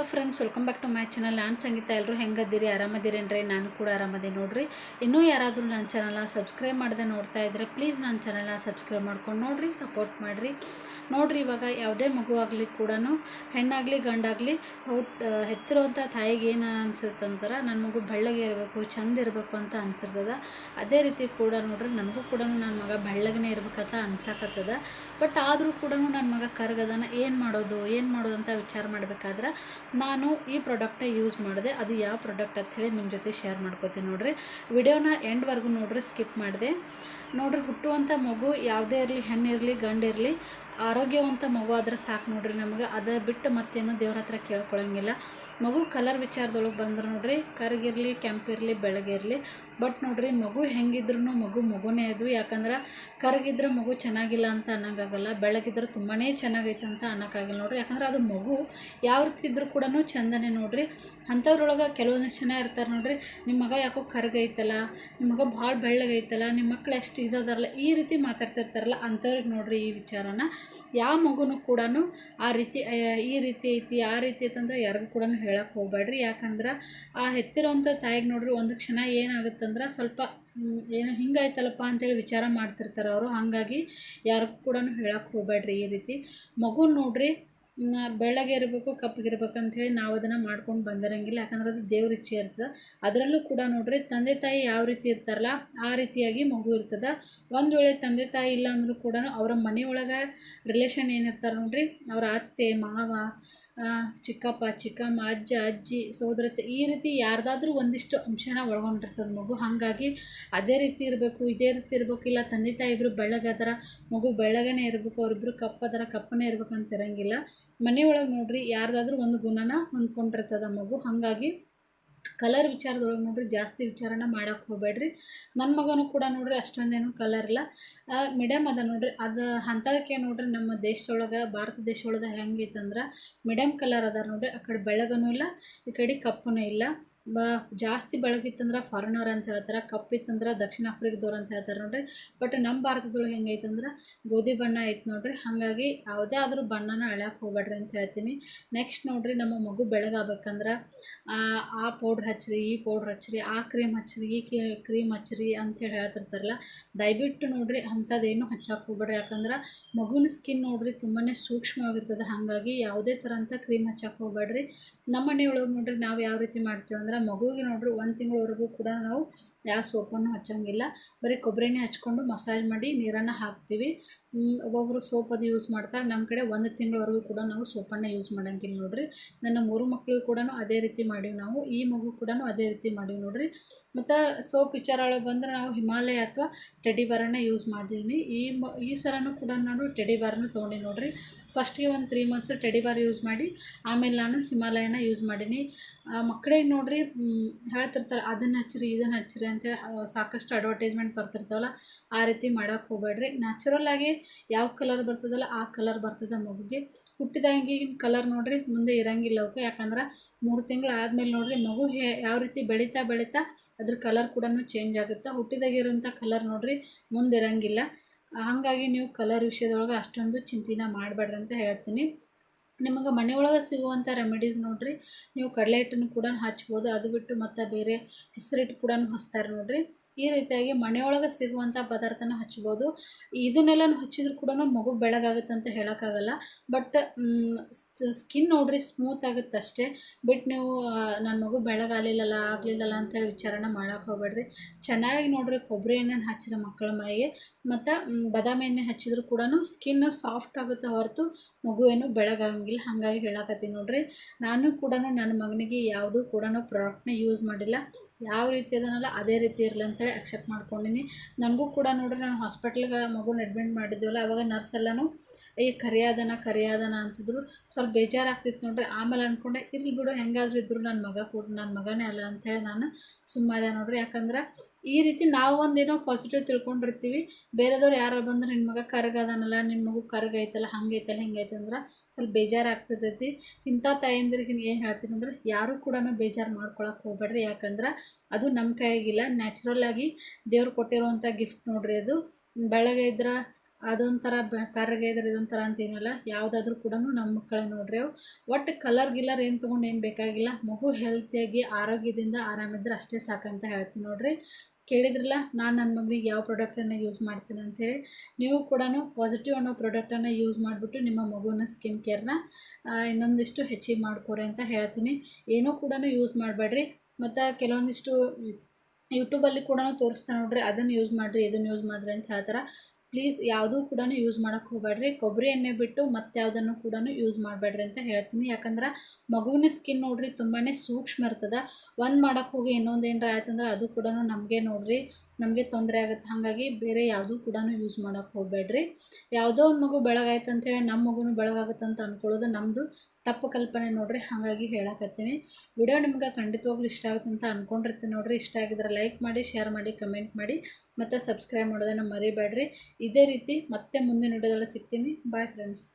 Friends, welcome back to my channel. ನಾನು ಸಂಗೀತ. ಎಲ್ಲರೂ ಹೆಂಗದ್ದೀರಿ? ಆರಾಮದಿರೇನ್ರಿ? ನಾನು ಕೂಡ ಆರಾಮದಿ ನೋಡ್ರಿ. ಇನ್ನೂ ಯಾರಾದರೂ ನನ್ನ ಚಾನಲ್ನ ಸಬ್ಸ್ಕ್ರೈಬ್ ಮಾಡದೆ ನೋಡ್ತಾ ಇದ್ದರೆ ಪ್ಲೀಸ್ ನನ್ನ ಚಾನಲ್ನ ಸಬ್ಸ್ಕ್ರೈಬ್ ಮಾಡ್ಕೊಂಡು ನೋಡಿರಿ, ಸಪೋರ್ಟ್ ಮಾಡಿರಿ. ನೋಡಿರಿ, ಇವಾಗ ಯಾವುದೇ ಮಗು ಆಗಲಿ ಕೂಡ, ಹೆಣ್ಣಾಗಲಿ ಗಂಡಾಗಲಿ, ಹೆತ್ತಿರುವಂಥ ತಾಯಿಗೆ ಏನು ಅನಿಸುತ್ತಂತಾರೆ, ನನ್ನ ಮಗು ಬೆಳ್ಳಗೆ ಇರಬೇಕು, ಚಂದ ಇರಬೇಕು ಅಂತ ಅನಿಸಿರ್ತದ. ಅದೇ ರೀತಿ ಕೂಡ ನೋಡ್ರಿ, ನನಗೂ ಕೂಡ ನನ್ನ ಮಗ ಬೆಳ್ಳಗನೇ ಇರ್ಬೇಕಂತ ಅನ್ಸಕತ್ತದ. ಬಟ್ ಆದರೂ ಕೂಡ ನನ್ನ ಮಗ ಕರ್ಗದನ. ಏನು ಮಾಡೋದು ಅಂತ ವಿಚಾರ ಮಾಡಬೇಕಾದ್ರೆ ನಾನು ಈ ಪ್ರಾಡಕ್ಟ್ನ ಯೂಸ್ ಮಾಡಿದೆ. ಅದು ಯಾವ ಪ್ರಾಡಕ್ಟ್ ಅಂತ ಹೇಳಿ ನಿಮ್ಮ ಜೊತೆ ಶೇರ್ ಮಾಡ್ಕೋತೀನಿ ನೋಡಿರಿ. ವಿಡಿಯೋನ ಎಂಡ್ವರೆಗೂ ನೋಡಿರಿ, ಸ್ಕಿಪ್ ಮಾಡಿದೆ ನೋಡಿರಿ. ಹುಟ್ಟುವಂಥ ಮಗು ಯಾವುದೇ ಇರಲಿ, ಹೆಣ್ಣಿರಲಿ ಗಂಡಿರಲಿ, ಆರೋಗ್ಯವಂತ ಮಗು ಆದರೆ ಸಾಕು ನೋಡ್ರಿ. ನಮಗೆ ಅದು ಬಿಟ್ಟು ಮತ್ತೇನು ದೇವ್ರ ಹತ್ರ ಕೇಳ್ಕೊಳಂಗಿಲ್ಲ. ಮಗು ಕಲರ್ ವಿಚಾರದೊಳಗೆ ಬಂದ್ರೆ ನೋಡ್ರಿ, ಕರಿಗಿರಲಿ, ಕೆಂಪಿರಲಿ, ಬೆಳಗಿರಲಿ, ಬಟ್ ನೋಡ್ರಿ, ಮಗು ಹೆಂಗಿದ್ರು ಮಗುನೇ ಅದು. ಯಾಕಂದ್ರೆ ಕರಗಿದ್ರೆ ಮಗು ಚೆನ್ನಾಗಿಲ್ಲ ಅಂತ ಅನ್ನೋಕ್ಕಾಗಲ್ಲ, ಬೆಳಗಿದ್ರೆ ತುಂಬಾ ಚೆನ್ನಾಗೈತೆ ಅಂತ ಅನ್ನೋಕ್ಕಾಗಲ್ಲ ನೋಡ್ರಿ. ಯಾಕಂದ್ರೆ ಅದು ಮಗು ಯಾವ ರೀತಿ ಇದ್ರೂ ಕೂಡ ಚಂದನೇ ನೋಡ್ರಿ. ಅಂಥದ್ರೊಳಗೆ ಕೆಲವೊಂದಿಷ್ಟು ಜನ ಇರ್ತಾರೆ ನೋಡ್ರಿ, ನಿಮ್ಮ ಮಗ ಯಾಕೋ ಕರಗೈತಲ್ಲ, ನಿಮ್ಮ ಮಗ ಭಾಳ ಬೆಳ್ಳಗೈತಲ್ಲ, ನಿಮ್ಮ ಮಕ್ಳು ಎಷ್ಟು ಇದಾರಲ್ಲ, ಈ ರೀತಿ ಮಾತಾಡ್ತಿರ್ತಾರಲ್ಲ, ಅಂಥವ್ರಿಗೆ ನೋಡ್ರಿ ಈ ವಿಚಾರನ. ಯಾವ ಮಗುನೂ ಕೂಡ ಆ ರೀತಿ ಈ ರೀತಿ ಐತಿ, ಆ ರೀತಿ ಐತಂದ್ರೆ ಯಾರಿಗೂ ಕೂಡ ಹೇಳಕ್ಕೆ ಹೋಗ್ಬೇಡ್ರಿ. ಯಾಕಂದ್ರೆ ಆ ಹೆತ್ತಿರೋವಂಥ ತಾಯಿಗೆ ನೋಡ್ರಿ, ಒಂದು ಕ್ಷಣ ಏನಾಗುತ್ತಂದ್ರೆ ಸ್ವಲ್ಪ ಏನು ಹಿಂಗಾಯ್ತಲ್ಲಪ್ಪ ಅಂತೇಳಿ ವಿಚಾರ ಮಾಡ್ತಿರ್ತಾರೆ ಅವರು. ಹಾಗಾಗಿ ಯಾರಿಗೂ ಕೂಡ ಹೇಳಕ್ಕೆ ಹೋಗ್ಬೇಡ್ರಿ. ಈ ರೀತಿ ಮಗು ನೋಡ್ರಿ ಬೆಳ್ಳಗೆ ಇರಬೇಕು, ಕಪ್ಪಗಿರ್ಬೇಕು ಅಂಥೇಳಿ ನಾವು ಅದನ್ನು ಮಾಡ್ಕೊಂಡು ಬಂದಿರಂಗಿಲ್ಲ. ಯಾಕಂದ್ರೆ ಅದು ದೇವ್ರ ಇಚ್ಛೆ ಇರ್ತದೆ. ಅದರಲ್ಲೂ ಕೂಡ ನೋಡ್ರಿ, ತಂದೆ ತಾಯಿ ಯಾವ ರೀತಿ ಇರ್ತಾರಲ್ಲ ಆ ರೀತಿಯಾಗಿ ಮಗು ಇರ್ತದೆ. ಒಂದು ವೇಳೆ ತಂದೆ ತಾಯಿ ಇಲ್ಲ ಅಂದರೂ ಕೂಡ ಅವರ ಮನೆಯೊಳಗೆ ರಿಲೇಷನ್ ಏನಿರ್ತಾರೆ ನೋಡ್ರಿ, ಅವರ ಅತ್ತೆ ಮಾವ, ಚಿಕ್ಕಪ್ಪ ಚಿಕ್ಕಮ್ಮ, ಅಜ್ಜ ಅಜ್ಜಿ, ಸೋದರತೆ, ಈ ರೀತಿ ಯಾರ್ದಾದ್ರೂ ಒಂದಿಷ್ಟು ಅಂಶನ ಒಳಗೊಂಡಿರ್ತದೆ ಮಗು. ಹಾಗಾಗಿ ಅದೇ ರೀತಿ ಇರಬೇಕು, ಇದೇ ರೀತಿ ಇರಬೇಕು, ಇಲ್ಲ ತಂದೆ ತಾಯಿ ಇಬ್ಬರು ಬೆಳ್ಳಗದರ ಮಗು ಬೆಳ್ಳಗನೇ ಇರಬೇಕು, ಅವರಿಬ್ಬರು ಕಪ್ಪದರ ಕಪ್ಪನೇ ಇರ್ಬೇಕಂತ ಇರಂಗಿಲ್ಲ. ಮನೆಯೊಳಗೆ ನೋಡ್ರಿ, ಯಾರ್ದಾದ್ರೂ ಒಂದು ಗುಣನ ಹೊಂದ್ಕೊಂಡಿರ್ತದ ಮಗು. ಹಾಗಾಗಿ ಕಲರ್ ವಿಚಾರದೊಳಗೆ ನೋಡ್ರಿ ಜಾಸ್ತಿ ವಿಚಾರನ ಮಾಡೋಕ್ಕೆ ಹೋಗ್ಬೇಡ್ರಿ. ನನ್ನ ಮಗನೂ ಕೂಡ ನೋಡ್ರಿ ಅಷ್ಟೊಂದೇನು ಕಲರ್ ಇಲ್ಲ, ಮೀಡಿಯಮ್ ಅದ ನೋಡ್ರಿ. ಅದು ಅಂಥದಕ್ಕೆ ನೋಡ್ರಿ, ನಮ್ಮ ದೇಶದೊಳಗೆ, ಭಾರತ ದೇಶದೊಳಗೆ ಹೆಂಗೈತಂದ್ರೆ ಮೀಡಿಯಮ್ ಕಲರ್ ಅದ ನೋಡ್ರಿ. ಆ ಕಡೆ ಬೆಳಗನೂ ಇಲ್ಲ, ಈ ಕಡೆ ಕಪ್ಪನೂ ಇಲ್ಲ. ಜಾಸ್ತಿ ಬೆಳಗಿತ್ತಂದ್ರೆ ಫಾರಿನರ್ ಅಂತ ಹೇಳ್ತಾರೆ, ಕಪ್ಪಿತ್ತಂದ್ರೆ ದಕ್ಷಿಣ ಆಫ್ರಿಕಾದವ್ರು ಅಂತ ಹೇಳ್ತಾರೆ ನೋಡ್ರಿ. ಬಟ್ ನಮ್ಮ ಭಾರತದೊಳಗೆ ಹೆಂಗೈತಂದ್ರೆ ಗೋಧಿ ಬಣ್ಣ ಐತೆ ನೋಡ್ರಿ. ಹಾಗಾಗಿ ಯಾವುದೇ ಆದರೂ ಬಣ್ಣನ ಅಳ್ಯಾಕೆ ಹೋಗ್ಬೇಡ್ರಿ ಅಂತ ಹೇಳ್ತೀನಿ. ನೆಕ್ಸ್ಟ್ ನೋಡ್ರಿ, ನಮ್ಮ ಮಗು ಬೆಳಗಾಗಬೇಕಂದ್ರೆ ಆ ಪೌಡ್ರ್ ಹಚ್ಚಿರಿ, ಈ ಪೌಡ್ರ್ ಹಚ್ಚಿರಿ, ಆ ಕ್ರೀಮ್ ಹಚ್ಚಿರಿ, ಈ ಕ್ರೀಮ್ ಹಚ್ಚಿರಿ ಅಂಥೇಳಿ ಹೇಳ್ತಿರ್ತಾರಲ್ಲ, ದಯವಿಟ್ಟು ನೋಡ್ರಿ ಅಂಥದ್ದೇನು ಹಚ್ಚಕ್ಕೆ ಹೋಗ್ಬೇಡ್ರಿ. ಯಾಕಂದ್ರೆ ಮಗುನ ಸ್ಕಿನ್ ನೋಡ್ರಿ ತುಂಬಾ ಸೂಕ್ಷ್ಮವಾಗಿರ್ತದೆ. ಹಾಗಾಗಿ ಯಾವುದೇ ಥರ ಅಂತ ಕ್ರೀಮ್ ಹಚ್ಚಕ್ಕೆ ಹೋಗ್ಬೇಡ್ರಿ. ನಮ್ಮ ಮನೆಯೊಳಗೆ ನೋಡ್ರಿ ನಾವು ಯಾವ ರೀತಿ ಮಾಡ್ತೀವಿ ಅಂದ್ರೆ, ಮಗುವಿಗೆ ನೋಡ್ರಿ 1 ತಿಂಗಳವರೆಗೂ ಕೂಡ ನಾವು ಯಾವ ಸೋಪನ್ನು ಹಚ್ಚಂಗಿಲ್ಲ. ಬರೀ ಕೊಬ್ಬರಿನೇ ಹಚ್ಕೊಂಡು ಮಸಾಜ್ ಮಾಡಿ ನೀರನ್ನು ಹಾಕ್ತೀವಿ. ಒಬ್ಬೊಬ್ಬರು ಸೋಪ್ ಅದು ಯೂಸ್ ಮಾಡ್ತಾರೆ. ನಮ್ಮ ಕಡೆ 1 ತಿಂಗಳವರೆಗೂ ಕೂಡ ನಾವು ಸೋಪನ್ನು ಯೂಸ್ ಮಾಡೋಂಗಿಲ್ಲ ನೋಡ್ರಿ. ನನ್ನ 3 ಮಕ್ಕಳು ಕೂಡ ಅದೇ ರೀತಿ ಮಾಡೀವಿ ನಾವು. ಈ ಮಗು ಕೂಡ ಅದೇ ರೀತಿ ಮಾಡೀವಿ ನೋಡ್ರಿ. ಮತ್ತು ಸೋಪ್ ವಿಚಾರ ಒಳಗೆ ಬಂದರೆ ನಾವು ಹಿಮಾಲಯ ಅಥವಾ ಟೆಡಿ ಬಾರನ್ನು ಯೂಸ್ ಮಾಡಿದ್ದೀನಿ. ಈ ಸಲನೂ ಕೂಡ ನಾನು ಟೆಡಿ ಬಾರನ್ನು ತೊಗೊಂಡು ನೋಡ್ರಿ. ಫಸ್ಟಿಗೆ ಒಂದು 3 ಮಂತ್ಸ್ ಟೆಡಿ ಬಾರ್ ಯೂಸ್ ಮಾಡಿ, ಆಮೇಲೆ ನಾನು ಹಿಮಾಲಯನ ಯೂಸ್ ಮಾಡೀನಿ. ಮಕ್ಕಳಿಗೆ ನೋಡ್ರಿ ಹೇಳ್ತಿರ್ತಾರೆ, ಅದನ್ನು ಹಚ್ಚಿರಿ ಇದನ್ನು ಹಚ್ಚಿರಿ ಅಂತ ಸಾಕಷ್ಟು ಅಡ್ವರ್ಟೈಸ್ಮೆಂಟ್ ಬರ್ತಿರ್ತಾವಲ್ಲ, ಆ ರೀತಿ ಮಾಡೋಕ್ಕೆ ಹೋಗ್ಬೇಡ್ರಿ. ನ್ಯಾಚುರಲ್ಲಾಗಿ ಯಾವ ಕಲರ್ ಬರ್ತದಲ್ಲ ಆ ಕಲರ್ ಬರ್ತದೆ ಮಗುಗೆ. ಹುಟ್ಟಿದಾಗಿನ ಕಲರ್ ನೋಡ್ರಿ ಮುಂದೆ ಇರೋಂಗಿಲ್ಲ ಅವಕ್ಕೆ. ಯಾಕಂದ್ರೆ 3 ತಿಂಗಳು ಆದಮೇಲೆ ನೋಡ್ರಿ ಮಗು ಯಾವ ರೀತಿ ಬೆಳೀತಾ ಅದ್ರ ಕಲರ್ ಕೂಡ ಚೇಂಜ್ ಆಗುತ್ತೆ. ಹುಟ್ಟಿದಾಗಿರೋಂಥ ಕಲರ್ ನೋಡ್ರಿ ಮುಂದೆ ಇರೋಂಗಿಲ್ಲ. ಹಾಗಾಗಿ ನೀವು ಕಲರ್ ವಿಷಯದೊಳಗೆ ಅಷ್ಟೊಂದು ಚಿಂತೆನ ಮಾಡಬೇಡ್ರಿ ಅಂತ ಹೇಳ್ತೀನಿ. ನಿಮಗೆ ಮನೆಯೊಳಗೆ ಸಿಗುವಂಥ ರೆಮಿಡೀಸ್ ನೋಡ್ರಿ, ನೀವು ಕಡಲೆ ಹಿಟ್ಟನ್ನು ಕೂಡ ಹಚ್ಬೋದು. ಅದು ಬಿಟ್ಟು ಮತ್ತು ಬೇರೆ ಹೆಸರಿಟ್ಟು ಕೂಡ ಹಚ್ತಾರೆ ನೋಡ್ರಿ. ಈ ರೀತಿಯಾಗಿ ಮನೆಯೊಳಗೆ ಸಿಗುವಂಥ ಪದಾರ್ಥನ ಹಚ್ಬೋದು. ಇದನ್ನೆಲ್ಲ ಹಚ್ಚಿದ್ರು ಕೂಡ ಮಗು ಬೆಳಗಾಗುತ್ತೆ ಅಂತ ಹೇಳೋಕ್ಕಾಗಲ್ಲ. ಬಟ್ ಸ್ಕಿನ್ ನೋಡ್ರಿ ಸ್ಮೂತ್ ಆಗುತ್ತೆ ಅಷ್ಟೇ. ಬಿಟ್ಟು ನೀವು ನನ್ನ ಮಗು ಬೆಳಗಾಗಲಿಲ್ಲಲ್ಲ ಅಂತೇಳಿ ವಿಚಾರನ ಮಾಡೋಕ್ಕೆ ಹೋಗ್ಬೇಡ್ರಿ. ಚೆನ್ನಾಗಿ ನೋಡ್ರಿ ಕೊಬ್ಬರಿ ಎಣ್ಣೆನ ಹಚ್ಚಿರೋ ಮಕ್ಕಳ ಮೈಗೆ ಮತ್ತು ಬಾದಾಮಿ ಎಣ್ಣೆ ಹಚ್ಚಿದ್ರು ಕೂಡ ಸ್ಕಿನ್ ಸಾಫ್ಟ್ ಆಗುತ್ತೆ ಹೊರತು ಮಗು ಏನು ಬೆಳಗಾಗಂಗಿಲ್ಲ. ಹಾಗಾಗಿ ಹೇಳಕತ್ತೀನಿ ನೋಡ್ರಿ. ನಾನು ಕೂಡ ನನ್ನ ಮಗನಿಗೆ ಯಾವುದೂ ಕೂಡ ಪ್ರಾಡಕ್ಟ್ನ ಯೂಸ್ ಮಾಡಿಲ್ಲ. ಯಾವ ರೀತಿ ಅದನ್ನಲ್ಲ ಅದೇ ರೀತಿ ಇರಲಿ ಅಂತೇಳಿ ಅಕ್ಸೆಪ್ಟ್ ಮಾಡ್ಕೊಂಡಿನಿ. ನನಗೂ ಕೂಡ ನೋಡ್ರಿ, ನಾನು ಹಾಸ್ಪಿಟ್ಲಿಗೆ ಮಗುನ ಅಡ್ಮಿಟ್ ಮಾಡಿದ್ದೀವಲ್ಲ, ಆವಾಗ ನರ್ಸ್ ಎಲ್ಲನೂ ಕರಿಯಾದನ ಅಂತಿದ್ರು. ಸ್ವಲ್ಪ ಬೇಜಾರಾಗ್ತಿತ್ತು ನೋಡ್ರಿ. ಆಮೇಲೆ ಅಂದ್ಕೊಂಡೆ, ಇರಲಿ ಬಿಡು, ಹೆಂಗಾದ್ರೂ ಇದ್ದರು ನನ್ನ ಮಗನೇ ಅಲ್ಲ ಅಂಥೇಳಿ ನಾನು ಸುಮ್ಮನೆ ನೋಡ್ರಿ. ಯಾಕಂದ್ರೆ ಈ ರೀತಿ ನಾವು ಒಂದೇನೋ ಪಾಸಿಟಿವ್ ತಿಳ್ಕೊಂಡಿರ್ತೀವಿ. ಬೇರೆದವ್ರು ಯಾರು ಬಂದ್ರೆ ನಿನ್ನ ಮಗ ಕರಗದಾನಲ್ಲ, ನಿನ್ನ ಮಗು ಕರಗೈತಲ್ಲ, ಹಂಗೈತಲ್ಲ ಹಿಂಗೈತೆ ಅಂದ್ರೆ ಸ್ವಲ್ಪ ಬೇಜಾರಾಗ್ತೈತಿ. ಇಂಥ ತಾಯಂದಿರಿಗೆ ಏನು ಹೇಳ್ತೀನಿ ಅಂದ್ರೆ, ಯಾರೂ ಕೂಡ ಬೇಜಾರು ಮಾಡ್ಕೊಳಕ್ಕೆ ಹೋಗ್ಬೇಡ್ರಿ. ಯಾಕಂದ್ರೆ ಅದು ನಮ್ಮ ಕೈಯಾಗಿಲ್ಲ. ನ್ಯಾಚುರಲ್ಲಾಗಿ ದೇವ್ರು ಕೊಟ್ಟಿರುವಂಥ ಗಿಫ್ಟ್ ನೋಡ್ರಿ. ಅದು ಬೆಳಗ್ಗೆ ಇದ್ರೆ ಅದೊಂಥರ ಕರ್ರಗೆ ಇದ್ರೆ ಇದೊಂಥರ ಅಂತೇನಲ್ಲ, ಯಾವುದಾದ್ರೂ ಕೂಡ ನಮ್ಮ ಮಕ್ಕಳೇ ನೋಡ್ರಿ ಅವು. ಒಟ್ಟು ಕಲರ್ ಗಿಲ್ಲರ್ ಏನು ತೊಗೊಂಡು ಏನು ಬೇಕಾಗಿಲ್ಲ, ಮಗು ಹೆಲ್ತಿಯಾಗಿ ಆರೋಗ್ಯದಿಂದ ಆರಾಮಿದ್ರೆ ಅಷ್ಟೇ ಸಾಕಂತ ಹೇಳ್ತೀನಿ ನೋಡ್ರಿ. ಕೇಳಿದ್ರಲ್ಲ ನಾನು ನನ್ನ ಮಗನಿಗೆ ಯಾವ ಪ್ರಾಡಕ್ಟನ್ನು ಯೂಸ್ ಮಾಡ್ತೀನಿ ಅಂಥೇಳಿ. ನೀವು ಕೂಡ ಪಾಸಿಟಿವ್ ಅನ್ನೋ ಪ್ರಾಡಕ್ಟನ್ನು ಯೂಸ್ ಮಾಡಿಬಿಟ್ಟು ನಿಮ್ಮ ಮಗುವಿನ ಸ್ಕಿನ್ ಕೇರ್ನ ಇನ್ನೊಂದಿಷ್ಟು ಹೆಚ್ಚಿಗೆ ಮಾಡ್ಕೊರಿ ಅಂತ ಹೇಳ್ತೀನಿ. ಏನೂ ಕೂಡ ಯೂಸ್ ಮಾಡಬೇಡ್ರಿ. ಮತ್ತು ಕೆಲವೊಂದಿಷ್ಟು ಯೂಟ್ಯೂಬಲ್ಲಿ ಕೂಡ ತೋರಿಸ್ತಾರೆ ನೋಡ್ರಿ, ಅದನ್ನು ಯೂಸ್ ಮಾಡಿರಿ, ಇದನ್ನು ಯೂಸ್ ಮಾಡಿರಿ ಅಂತ ಹೇಳ್ತಾರೆ. ಪ್ಲೀಸ್ ಯಾವುದೂ ಕೂಡ ಯೂಸ್ ಮಾಡೋಕ್ಕೆ ಹೋಗಬೇಡ್ರಿ. ಕೊಬ್ಬರಿ ಎಣ್ಣೆ ಬಿಟ್ಟು ಮತ್ತು ಯಾವುದನ್ನು ಕೂಡ ಯೂಸ್ ಮಾಡಬೇಡ್ರಿ ಅಂತ ಹೇಳ್ತೀನಿ. ಯಾಕಂದ್ರೆ ಮಗುವಿನ ಸ್ಕಿನ್ ನೋಡ್ರಿ ತುಂಬಾ ಸೂಕ್ಷ್ಮ ಇರ್ತದೆ. ಒಂದು ಮಾಡೋಕ್ಕೆ ಹೋಗಿ ಇನ್ನೊಂದು ಏನರ ಆಯ್ತಂದ್ರೆ ಅದು ಕೂಡ ನಮಗೆ ನೋಡ್ರಿ ನಮಗೆ ತೊಂದರೆ ಆಗುತ್ತೆ. ಹಾಗಾಗಿ ಬೇರೆ ಯಾವುದೂ ಕೂಡ ಯೂಸ್ ಮಾಡೋಕ್ಕೆ ಹೋಗಬೇಡ್ರಿ. ಯಾವುದೋ ಒಂದು ಮಗು ಬೆಳಗಾಯ್ತು ಅಂತೇಳಿ ನಮ್ಮ ಮಗುನೂ ಬೆಳಗಾಗುತ್ತೆ ಅಂತ ಅಂದ್ಕೊಳ್ಳೋದು ನಮ್ಮದು ತಪ್ಪು ಕಲ್ಪನೆ ನೋಡ್ರಿ. ಹಾಗಾಗಿ ಹೇಳಕತ್ತೀನಿ. ವಿಡಿಯೋ ನಿಮ್ಗೆ ಖಂಡಿತವಾಗ್ಲೂ ಇಷ್ಟ ಆಗುತ್ತೆ ಅಂತ ಅಂದ್ಕೊಂಡಿರ್ತೀನಿ ನೋಡ್ರಿ. ಇಷ್ಟ ಆಗಿದ್ರೆ ಲೈಕ್ ಮಾಡಿ, ಶೇರ್ ಮಾಡಿ, ಕಮೆಂಟ್ ಮಾಡಿ ಮತ್ತು ಸಬ್ಸ್ಕ್ರೈಬ್ ಮಾಡೋದನ್ನು ಮರಿಬೇಡ್ರಿ. ಇದೇ ರೀತಿ ಮತ್ತೆ ಮುಂದಿನ ವಿಡಿಯೋದಲ್ಲಿ ಸಿಗ್ತೀನಿ. Bye friends.